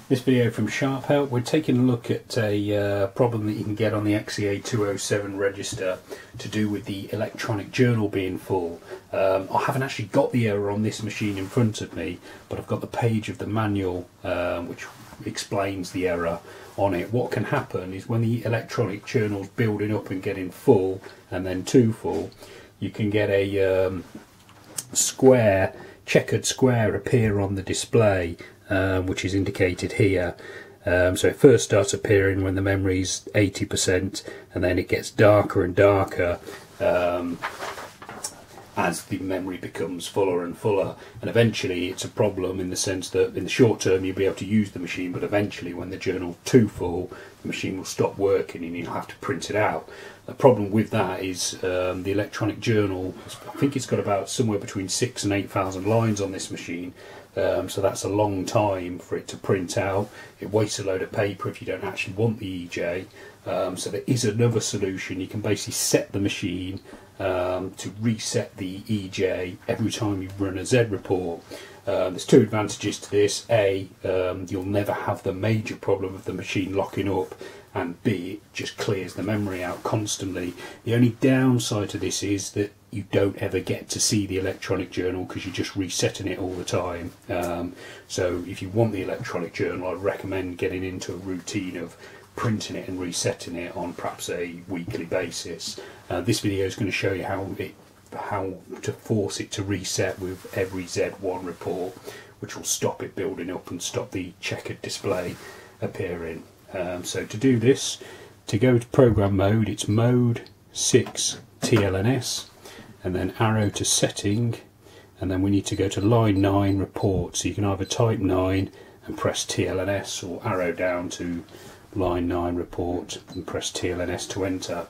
This video from Sharp Help, we're taking a look at a problem that you can get on the XE-A207 register to do with the electronic journal being full. I haven't actually got the error on this machine in front of me, but I've got the page of the manual which explains the error on it. What can happen is when the electronic journal's building up and getting full and then too full, you can get a checkered square appear on the display, which is indicated here. So it first starts appearing when the memory's 80%, and then it gets darker and darker as the memory becomes fuller and fuller, and eventually it's a problem in the sense that in the short term you'll be able to use the machine, but eventually when the journal's too full, the machine will stop working and you'll have to print it out. The problem with that is the electronic journal, I think it's got about somewhere between 6,000 and 8,000 lines on this machine, so that's a long time for it to print out. It wastes a load of paper if you don't actually want the EJ. So there is another solution. You can basically set the machine to reset the EJ every time you run a Z report. There's two advantages to this. A, you'll never have the major problem of the machine locking up, and B, it just clears the memory out constantly. The only downside to this is that you don't ever get to see the electronic journal because you're just resetting it all the time. So if you want the electronic journal, I'd recommend getting into a routine of printing it and resetting it on perhaps a weekly basis. This video is going to show you how to force it to reset with every Z1 report, which will stop it building up and stop the checkered display appearing. So to do this, to go to program mode, it's mode 6 TLNS, and then arrow to setting, and then we need to go to line 9 report. So you can either type 9 and press TLNS, or arrow down to line 9 report and press TLNS to enter.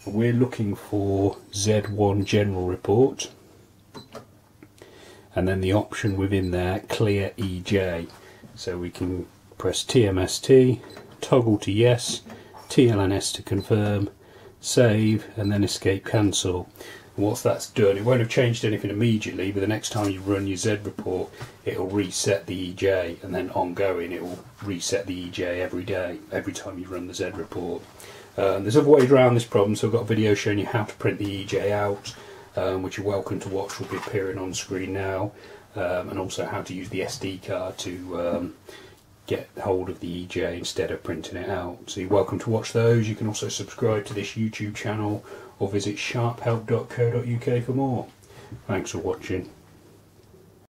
We're looking for Z1 general report, and then the option within there, clear EJ. So we can press TMST, toggle to yes, TLNS to confirm, save, and then escape cancel. And once that's done, it won't have changed anything immediately, but the next time you run your Z report, it'll reset the EJ, and then ongoing it will reset the EJ every day, every time you run the Z report. There's other ways around this problem, so I've got a video showing you how to print the EJ out, which you're welcome to watch, will be appearing on screen now, and also how to use the SD card to get hold of the EJ instead of printing it out. So you're welcome to watch those. You can also subscribe to this YouTube channel or visit sharphelp.co.uk for more. Thanks for watching.